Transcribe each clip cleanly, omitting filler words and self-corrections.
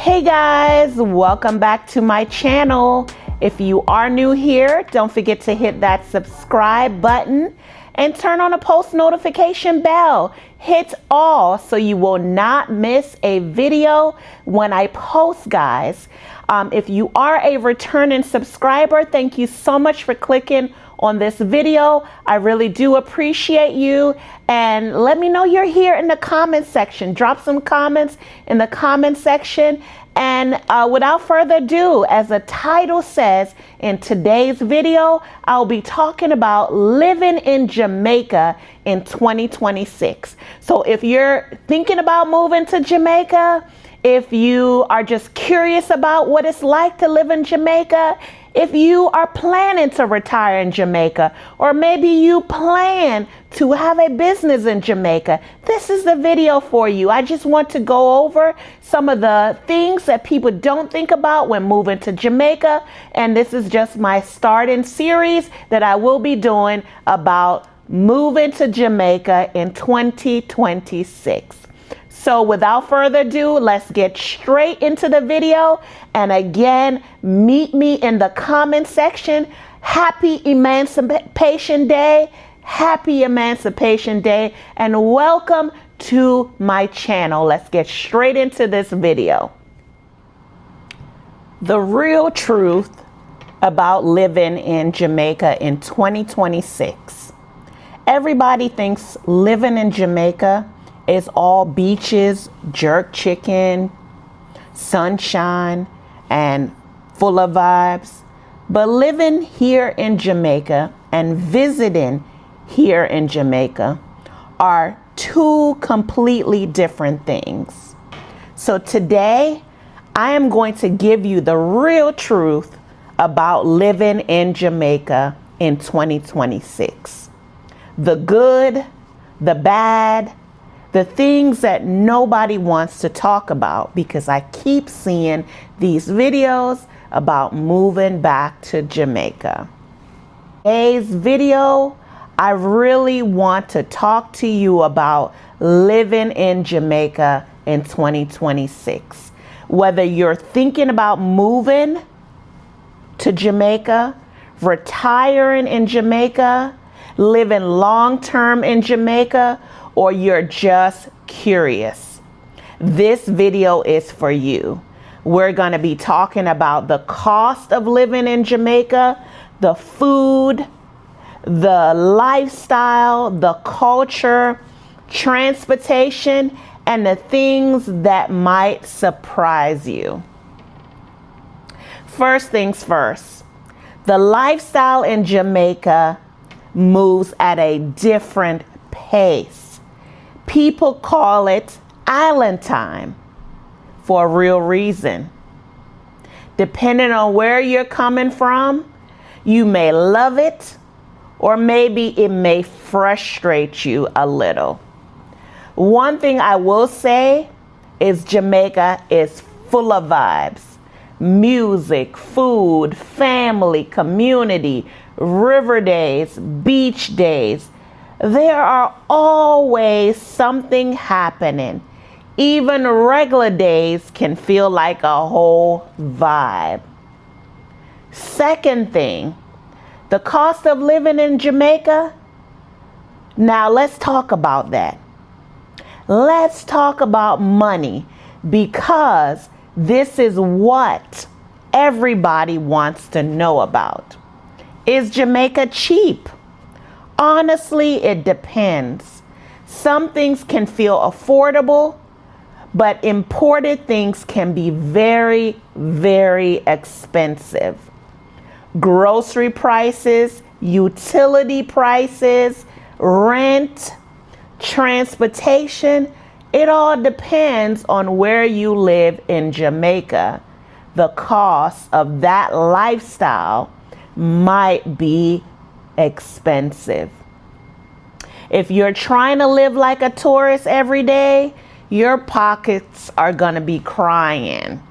Hey guys, welcome back to my channel. If you are new here, don't forget to hit that subscribe button and turn on the post notification bell. Hit all so you will not miss a video when I post, guys. If you are a returning subscriber, thank you so much for clicking on this video. I really do appreciate you, and let me know you're here in the comment section. Drop some comments in the comment section. And without further ado, as the title says, in today's video, I'll be talking about living in Jamaica in 2026. So if you're thinking about moving to Jamaica, if you are just curious about what it's like to live in Jamaica, if you are planning to retire in Jamaica, or maybe you plan to have a business in Jamaica, this is the video for you. I just want to go over some of the things that people don't think about when moving to Jamaica. And this is just my starting series that I will be doing about moving to Jamaica in 2026. So without further ado, let's get straight into the video. And again, meet me in the comment section. Happy Emancipation Day. Happy Emancipation Day. And welcome to my channel. Let's get straight into this video. The real truth about living in Jamaica in 2026. Everybody thinks living in Jamaica is all beaches, jerk chicken, sunshine, and full of vibes. But living here in Jamaica and visiting here in Jamaica are two completely different things. So today, I am going to give you the real truth about living in Jamaica in 2026. The good, the bad, the things that nobody wants to talk about, because I keep seeing these videos about moving back to Jamaica. Today's video, I really want to talk to you about living in Jamaica in 2026. Whether you're thinking about moving to Jamaica, retiring in Jamaica, living long-term in Jamaica, or you're just curious, this video is for you. We're going to be talking about the cost of living in Jamaica, the food, the lifestyle, the culture, transportation, and the things that might surprise you. First things first, the lifestyle in Jamaica moves at a different pace. People call it island time for a real reason. Depending on where you're coming from, you may love it, or maybe it may frustrate you a little. One thing I will say is Jamaica is full of vibes. Music, food, family, community, river days, beach days. There are always something happening. Even regular days can feel like a whole vibe. Second thing, the cost of living in Jamaica. Now let's talk about that. Let's talk about money, because this is what everybody wants to know about. Is Jamaica cheap? Honestly, it depends. Some things can feel affordable, but imported things can be very, very expensive. Grocery prices, utility prices, rent, transportation, it all depends on where you live in Jamaica. The cost of that lifestyle might be expensive. If you're trying to live like a tourist every day, your pockets are going to be crying.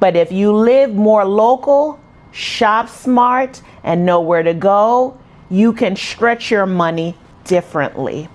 But if you live more local, shop smart, and know where to go, you can stretch your money differently.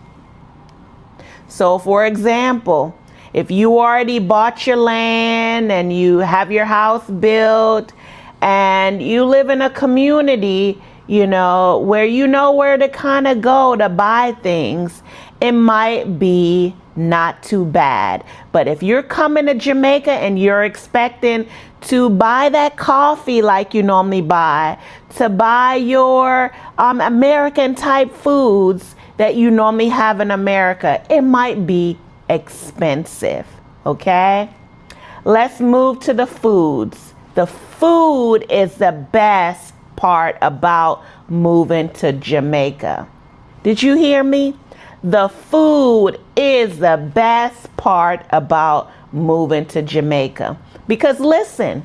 So for example, if you already bought your land in and you have your house built and you live in a community, where you know where to kind of go to buy things, it might be not too bad. But if you're coming to Jamaica and you're expecting to buy that coffee like you normally buy, to buy your American type foods that you normally have in America, it might be expensive. Okay? Let's move to the foods. The food is the best part about moving to Jamaica. Did you hear me? The food is the best part about moving to Jamaica. Because listen,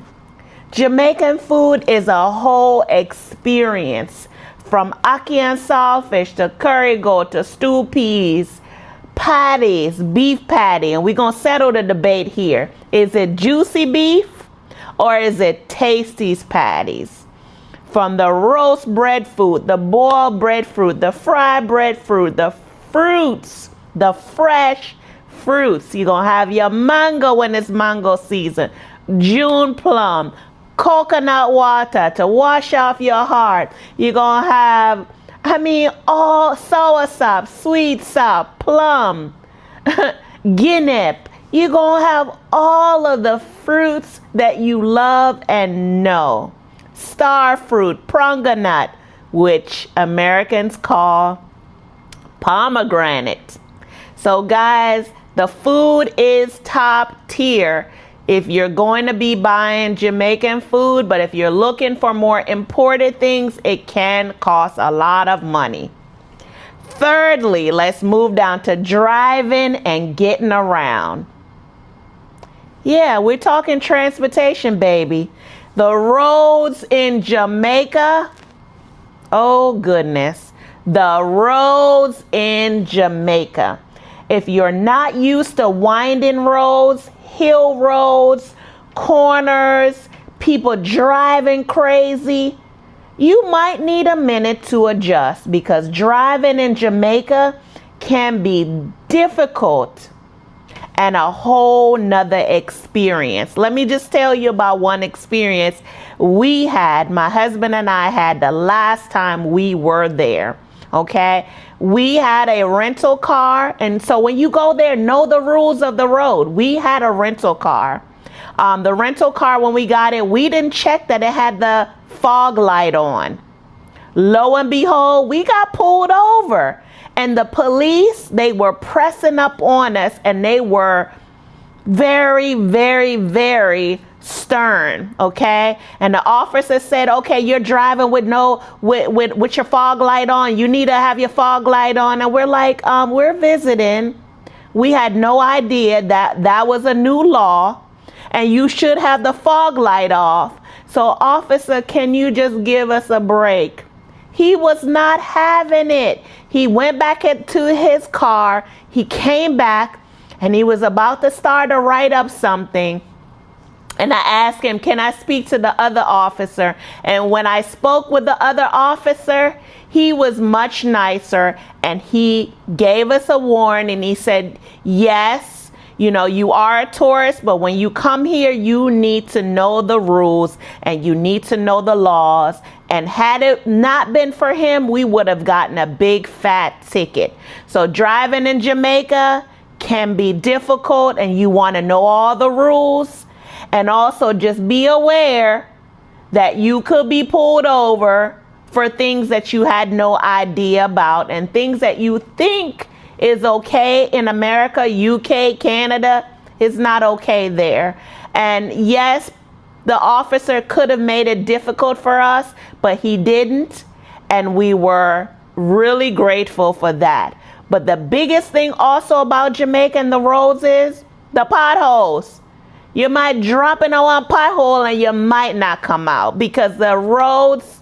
Jamaican food is a whole experience. From ackee and saltfish to curry goat to stew peas, patties, beef patty. And we're going to settle the debate here. Is it juicy beef or is it Tasty's patties? From the roast breadfruit, the boiled breadfruit, the fried breadfruit, the fruits, the fresh fruits. You're going to have your mango when it's mango season, June plum, coconut water to wash off your heart. You're going to have, all sour sop, sweet sop, plum, guinea. You're going to have all of the fruits that you love and know. Star fruit, pronganut, which Americans call pomegranate. So guys, the food is top tier if you're going to be buying Jamaican food, but if you're looking for more imported things, it can cost a lot of money. Thirdly, let's move down to driving and getting around. Yeah, we're talking transportation, baby. The roads in Jamaica, oh goodness, the roads in Jamaica. If you're not used to winding roads, hill roads, corners, people driving crazy, you might need a minute to adjust because driving in Jamaica can be difficult and a whole nother experience. Let me just tell you about one experience we had, my husband and I had the last time we were there. Okay, we had a rental car, and so when you go there, know the rules of the road. We had a rental car. The rental car, when we got it, we didn't check that it had the fog light on. Lo and behold, we got pulled over, and the police, they were pressing up on us, and they were very, very, very stern. Okay, and the officer said, okay, you're driving with with your fog light on, you need to have your fog light on. And we're like, we're visiting. We had no idea that was a new law and you should have the fog light off. So officer, can you just give us a break? He was not having it. He went back into his car, he came back, and he was about to start to write up something. And I asked him, can I speak to the other officer? And when I spoke with the other officer, he was much nicer and he gave us a warning. He said, yes, you are a tourist, but when you come here, you need to know the rules and you need to know the laws. And had it not been for him, we would have gotten a big fat ticket. So driving in Jamaica can be difficult and you want to know all the rules. And also just be aware that you could be pulled over for things that you had no idea about and things that you think is okay in America, UK, Canada, is not okay there. And yes, the officer could have made it difficult for us, but he didn't. And we were really grateful for that. But the biggest thing also about Jamaica and the roads is the potholes. You might drop in a one pothole and you might not come out because the roads,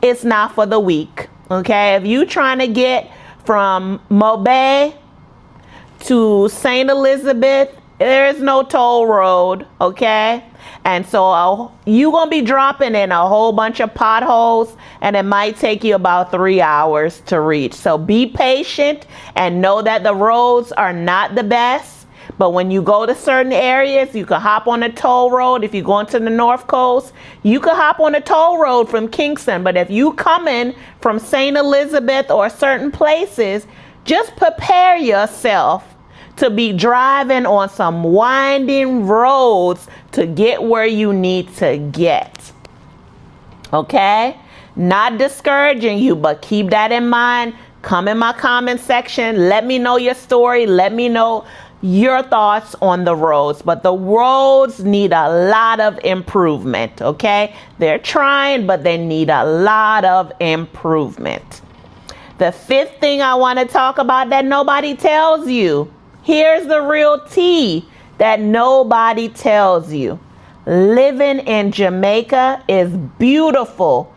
it's not for the weak. Okay, if you trying to get from Mobay to St. Elizabeth, there is no toll road. Okay, and so you gonna be dropping in a whole bunch of potholes and it might take you about 3 hours to reach. So be patient and know that the roads are not the best. But when you go to certain areas, you can hop on a toll road. If you're going to the North Coast, you can hop on a toll road from Kingston. But if you coming from St. Elizabeth or certain places, just prepare yourself to be driving on some winding roads to get where you need to get. Okay? Not discouraging you, but keep that in mind. Come in my comment section. Let me know your story. Let me know your thoughts on the roads. But the roads need a lot of improvement. Okay? They're trying, but they need a lot of improvement. The fifth thing I want to talk about that nobody tells you. Here's the real tea that nobody tells you. Living in Jamaica is beautiful,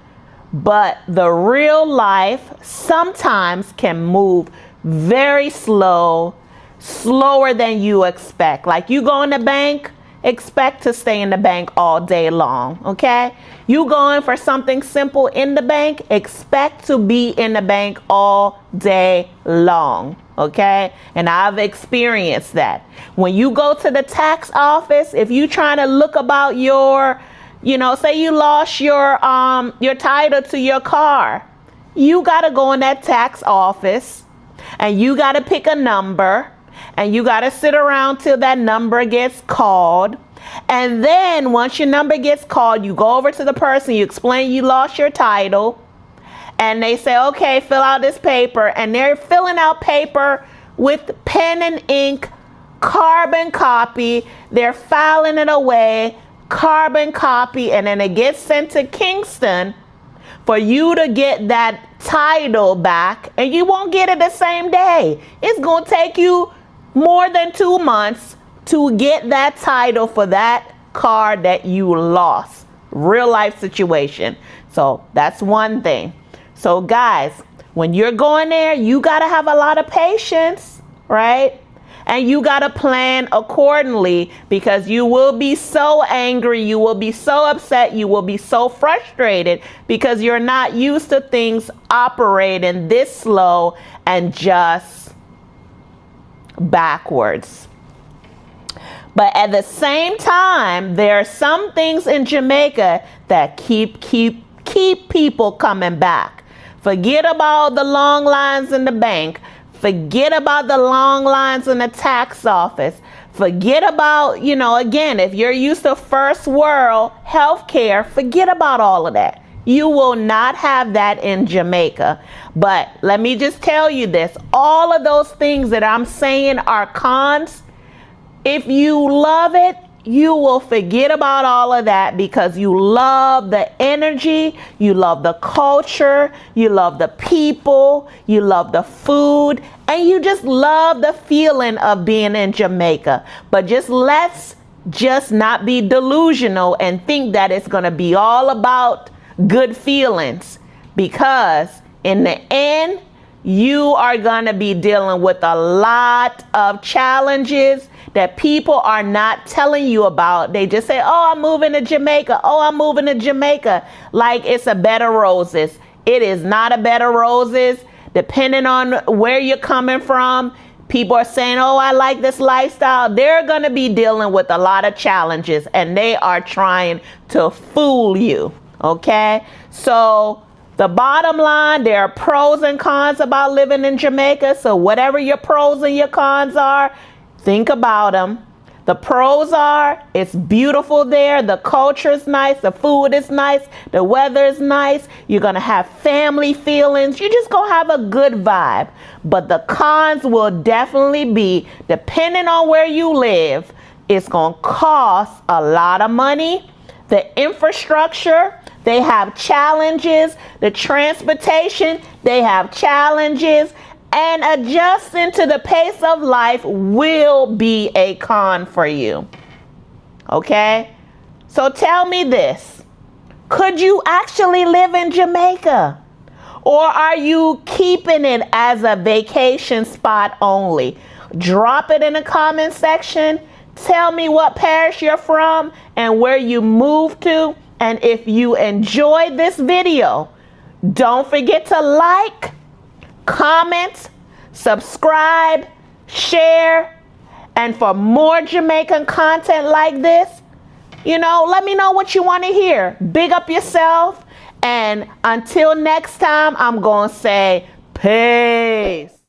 but the real life sometimes can move very slow, slower than you expect. Like you go in the bank, expect to stay in the bank all day long, okay? You going for something simple in the bank, expect to be in the bank all day long, okay? And I've experienced that. When you go to the tax office, if you trying to look about your, say you lost your title to your car, you got to go in that tax office and you got to pick a number and you got to sit around till that number gets called. And then once your number gets called, you go over to the person, you explain you lost your title, and they say, okay, fill out this paper. And they're filling out paper with pen and ink, carbon copy. They're filing it away, carbon copy, and then it gets sent to Kingston for you to get that title back, and you won't get it the same day. It's going to take you more than 2 months to get that title for that car that you lost. Real life situation. So that's one thing. So guys, when you're going there, you got to have a lot of patience, right? And you got to plan accordingly, because you will be so angry, you will be so upset, you will be so frustrated because you're not used to things operating this slow and just backwards. But at the same time, there are some things in Jamaica that keep people coming back. Forget about the long lines in the bank. Forget about the long lines in the tax office. Forget about, again, if you're used to first world healthcare, forget about all of that. You will not have that in Jamaica. But let me just tell you this. All of those things that I'm saying are cons. If you love it, you will forget about all of that because you love the energy, you love the culture, you love the people, you love the food, and you just love the feeling of being in Jamaica. But let's not be delusional and think that it's going to be all about good feelings, because in the end, you are going to be dealing with a lot of challenges that people are not telling you about. They just say, oh, I'm moving to Jamaica. Oh, I'm moving to Jamaica. Like it's a bed of roses. It is not a bed of roses. Depending on where you're coming from, people are saying, oh, I like this lifestyle. They're going to be dealing with a lot of challenges, and they are trying to fool you. Okay? So the bottom line, there are pros and cons about living in Jamaica. So whatever your pros and your cons are, think about them. The pros are, it's beautiful there. The culture is nice. The food is nice. The weather is nice. You're going to have family feelings. You're just going to have a good vibe. But the cons will definitely be, depending on where you live, it's going to cost a lot of money. The infrastructure, they have challenges. The transportation, they have challenges. And adjusting to the pace of life will be a con for you. Okay? So tell me this. Could you actually live in Jamaica? Or are you keeping it as a vacation spot only? Drop it in the comment section. Tell me what parish you're from and where you moved to. And if you enjoyed this video, don't forget to like, comment, subscribe, share, And for more Jamaican content like this, let me know what you want to hear. Big up yourself. And until next time, I'm going to say peace.